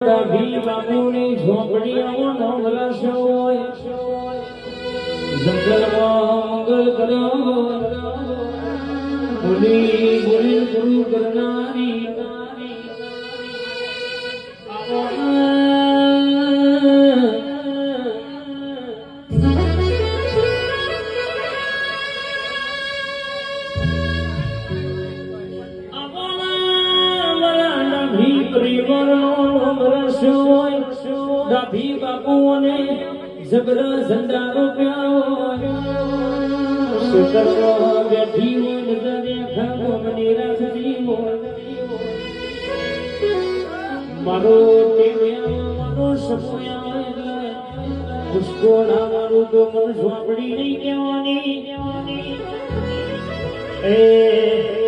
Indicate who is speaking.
Speaker 1: ડાભી બાપુની ઝોપડીઓ નોમરસ હોય જંગલમાં મંગલ કરો બોલી બોલી ગુરુ કરનારી ડાભી બાપુઓને જબર ઝંડા રૂપિયા શેતરમાં બેઠી હોય નજરે ખાગો મને રાખતી હોય મારો ટેમ્યા મારો સપોયા ઉસકો ના મારું તો મન ઝોપડી નહીં કહેવાની એ